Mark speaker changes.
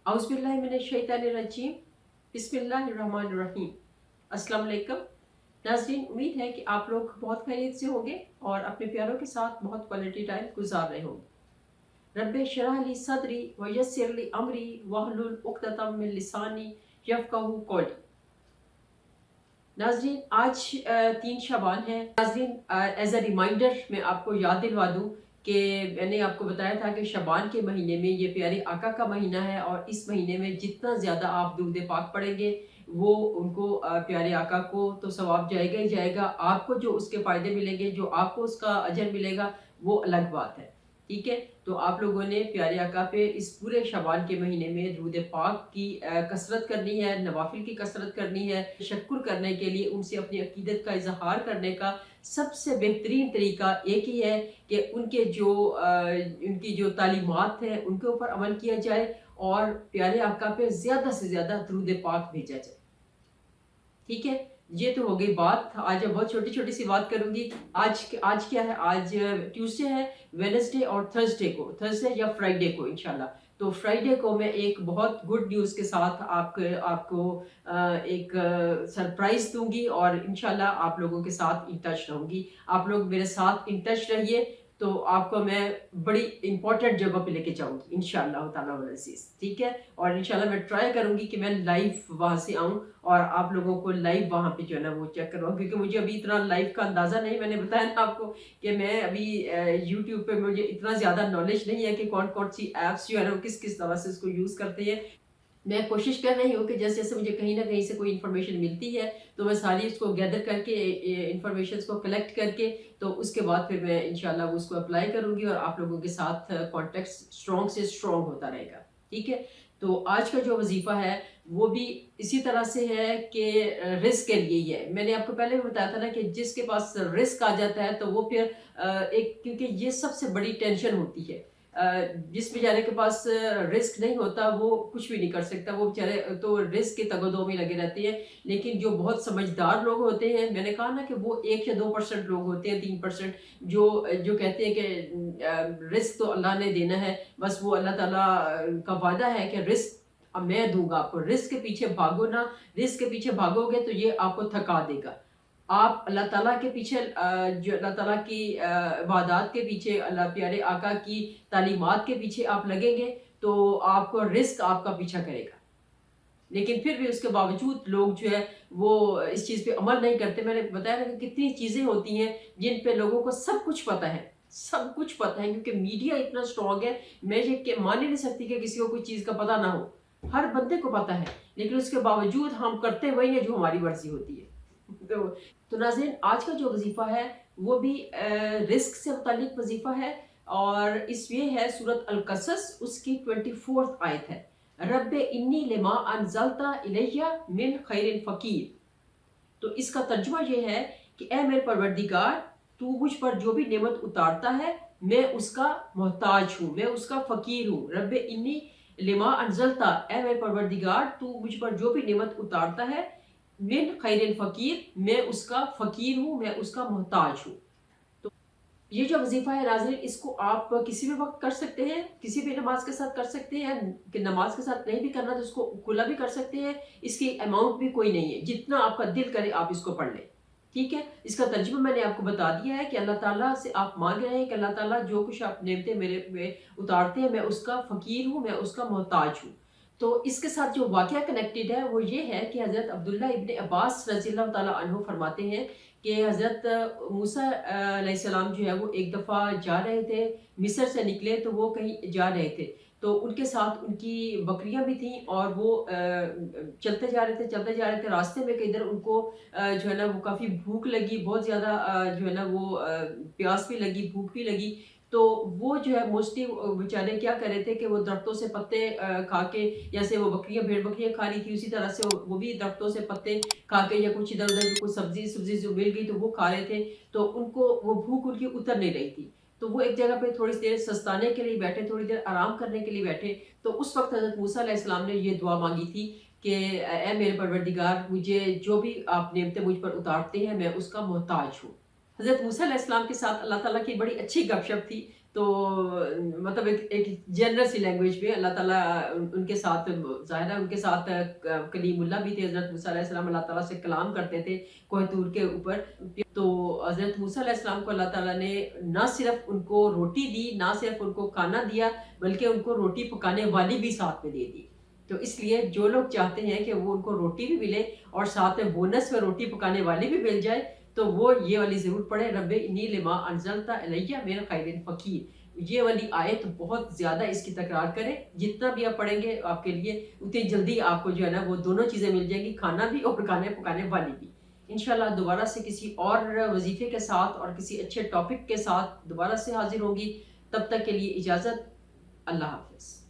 Speaker 1: औज़ुबिल्लाहिमिनश्शैतानिर्रजीम बिस्मिल्लाहिर्रहमानिर्रहीम। अस्सलाम वालेकुम नाज़रीन, उम्मीद है कि आप लोग बहुत खैरियत से होंगे और अपने प्यारों के साथ बहुत क्वालिटी टाइम गुजार रहे होंगे। रब्बे शरह ली सदरी व यस्सिर ली अमरी वहलुल उक़दतम मिन लिसानी यफ़क़हू क़ौली। नाज़रीन, आज 3 शबान है। नाज़रीन, एज अ रिमाइंडर मैं आपको याद दिलवा दूँ कि मैंने आपको बताया था कि शबान के महीने में ये प्यारे आका का महीना है और इस महीने में जितना ज़्यादा आप दुरूद पाक पढ़ेंगे वो उनको प्यारे आका को तो सवाब जाएगा ही जाएगा, आपको जो उसके फ़ायदे मिलेंगे, जो आपको उसका अजर मिलेगा वो अलग बात है। ठीक है? तो आप लोगों ने प्यारे आका पे इस पूरे शबान के महीने में दुरूद पाक की कसरत करनी है, नवाफिल की कसरत करनी है। तशक्कुर करने के लिए उनसे अपनी अकीदत का इज़हार करने का सबसे बेहतरीन तरीका एक ही है कि उनकी जो तालीमात हैं उनके ऊपर अमल किया जाए और प्यारे आका पे ज़्यादा से ज़्यादा दुरूद पाक भेजा जाए। ठीक है? ये तो हो गई बात। आज मैं बहुत छोटी-छोटी सी बात करूँगी। आज क्या है? आज ट्यूसडे है, वेडनेसडे और थर्सडे या फ्राइडे को इंशाल्लाह। तो फ्राइडे को मैं एक बहुत गुड न्यूज़ के साथ आपको एक सरप्राइज़ दूँगी और इंशाल्लाह आप लोगों के साथ इन टच रहूँगी। आप लोग मेरे साथ इन टच रहिए, तो आपको मैं बड़ी इम्पोर्टेंट जगह पे लेके जाऊँगी इंशाअल्लाह ताला वल अज़ीज़, ठीक है? और इंशाल्लाह मैं ट्राई करूँगी कि मैं लाइव वहाँ से आऊँ और आप लोगों को लाइव वहाँ पे जो है ना वो चेक करवाऊँ, क्योंकि मुझे अभी इतना लाइव का अंदाज़ा नहीं, मैंने बताया ना आपको कि मैं अभी यूट्यूब पे मुझे इतना ज़्यादा नॉलेज नहीं है कि कौन-कौन सी ऐप्स जो है ना वो किस-किस तरह से उसको यूज़ करते हैं। मैं कोशिश कर रही हूँ कि जैसे-जैसे मुझे कहीं न कहीं से कोई इन्फॉर्मेशन मिलती है, तो मैं सारी उसको गैदर करके इन्फॉर्मेशंस को कलेक्ट करके तो उसके बाद फिर मैं इंशाल्लाह वो उसको अप्लाई करूँगी और आप लोगों के साथ कॉन्टैक्ट स्ट्रॉन्ग से स्ट्रॉन्ग होता रहेगा। ठीक है? तो आज का जो वज़ीफ़ा है, वो भी इसी तरह से है कि रिस्क के लिए ही है। मैंने आपको पहले भी बताया था ना कि जिसके पास रिस्क आ जाता है, तो वो फिर क्योंकि ये सबसे बड़ी टेंशन होती है। जिस बेचारे के पास रिस्क नहीं होता वो कुछ भी नहीं कर सकता, वो बेचारे तो रिस्क के तगोदो में लगे रहते हैं। लेकिन जो बहुत समझदार लोग होते हैं, मैंने कहा ना कि वो 1 या 2% लोग होते हैं, 3% जो जो कहते हैं कि रिस्क तो अल्लाह ने देना है, बस वो अल्लाह ताला का वादा है कि रिस्क मैं दूंगा आपको। रिस्क के पीछे भागो ना, रिस्क के पीछे भागोगे तो ये आपको थका देगा। आप अल्लाह ताला के पीछे जो अल्लाह ताला की इबादत के पीछे, अल्लाह प्यारे आका की तालीमात के पीछे आप लगेंगे, तो आपको रिस्क आपका पीछा करेगा। लेकिन फिर भी उसके बावजूद लोग जो है वो इस चीज़ पे अमल नहीं करते। मैंने बताया ना कि कितनी चीज़ें होती हैं जिन पे लोगों को सब कुछ पता है, सब कुछ पता है, क्योंकि मीडिया इतना स्ट्रॉन्ग है। मैं ये मान ही नहीं सकती कि किसी को कोई चीज़ का पता ना हो। हर बंदे को पता है, लेकिन उसके बावजूद हम करते वही है जो हमारी मर्ज़ी होती है। तो नाज़रीन, आज का जो वज़ीफ़ा है वो भी रिस्क से मुताल्लिक़ वज़ीफ़ा है और ये है सूरत अल-कसस, उसकी 24th आयत है। रब्बे इन्नी लिमा अनज़लता इलैया मिन खैरिन फ़कीर। तो इसका तर्जुमा ये है कि ए मेरे परवरदिगार, तू मुझ पर जो भी नेमत उतारता है मैं उसका मोहताज हूँ, मैं उसका फ़कीर हूँ। रब्बे इन्नी लिमा अनज़लता, ए मेरे परवरदिगार, तू मुझ पर जो भी नेमत उतारता है, मिन खैरिन फ़कीर, मैं उसका फ़कीर हूँ, मैं उसका मोहताज हूँ। ये जो वज़ीफ़ा है नाज़रीन, इसको आप किसी भी वक़्त कर सकते हैं, किसी भी नमाज़ के साथ कर सकते हैं, कि नमाज़ के साथ नहीं भी करना तो इसको खुला भी कर सकते हैं। इसकी अमाउंट भी कोई नहीं है, जितना आपका दिल करे आप इसको पढ़ लें। ठीक है? इसका तर्जुमा मैंने आपको बता दिया है कि अल्लाह ताला से आप माँग रहे हैं कि अल्लाह ताला जो कुछ आप नेमतें मेरे में उतारते हैं, मैं उसका फ़कीर हूँ, मैं उसका मोहताज हूँ। तो इसके साथ जो वाक़या कनेक्टेड है वो ये है कि हज़रत अब्दुल्लाह इब्न अब्बास रज़ियल्लाहु ताला अन्हु फरमाते हैं कि हज़रत मूसा अलैहिस्सलाम जो है वो एक दफ़ा जा रहे थे, मिस्र से निकले तो वो कहीं जा रहे थे। तो उनके साथ उनकी बकरियाँ भी थीं और वो चलते जा रहे थे, रास्ते में किधर उनको जो है ना वो काफ़ी भूख लगी, बहुत ज़्यादा जो है ना वो प्यास भी लगी, भूख भी लगी। तो वो जो है मोस्टली बेचारे क्या कर रहे थे कि वो दरख्तों से पत्ते खा के, जैसे वो बकरियाँ भेड़-बकरियाँ खा रही थी, उसी तरह से वो भी दरख्तों से पत्ते खा के या कुछ इधर-उधर जो कुछ सब्ज़ी-सुब्ज़ी जो मिल गई तो वो खा रहे थे, तो उनको वो भूख उनकी उतर नहीं रही थी। तो वो एक जगह पे थोड़ी देर सस्ताने के लिए बैठे, थोड़ी देर आराम करने के लिए बैठे, तो उस वक़्त हज़रत मूसा अलैहिस्सलाम ने ये दुआ माँगी थी कि ए मेरे परवरदिगार, मुझे जो भी आप नेमतें मुझ पर उतारते हैं मैं उसका मोहताज हूँ। हज़रत मूसा अलैहिस्सलाम के साथ अल्लाह ताला की बड़ी अच्छी गपशप थी। تو مطلب ایک جنرل سی لینگویج میں اللہ تعالیٰ ان کے ساتھ ظاہر ہے ان کے ساتھ کلیم اللہ بھی تھے، حضرت موسیٰ علیہ السلام اللہ تعالیٰ سے کلام کرتے تھے کوہ طور کے اوپر. تو حضرت موسیٰ علیہ السلام کو اللہ تعالیٰ نے نہ صرف ان کو روٹی دی، نہ صرف ان کو کھانا دیا، بلکہ ان کو روٹی پکانے والی بھی ساتھ میں دے دی. تو اس لیے جو لوگ چاہتے ہیں کہ وہ ان کو روٹی بھی ملے اور ساتھ میں بونس میں روٹی پکانے والی بھی مل جائے، تو وہ یہ والی ضرور پڑھے، رب انی لما انزلت الیہ من خیر فقیر. یہ والی آیت بہت زیادہ اس کی تکرار کریں، جتنا بھی آپ پڑھیں گے آپ کے لیے اتنی جلدی آپ کو جو ہے نا وہ دونوں چیزیں مل جائیں گی، کھانا بھی اور کھانے پکانے والی بھی. انشاءاللہ دوبارہ سے کسی اور وظیفے کے ساتھ اور کسی اچھے ٹاپک کے ساتھ دوبارہ سے حاضر ہوں گی. تب تک کے لیے اجازت. اللہ حافظ.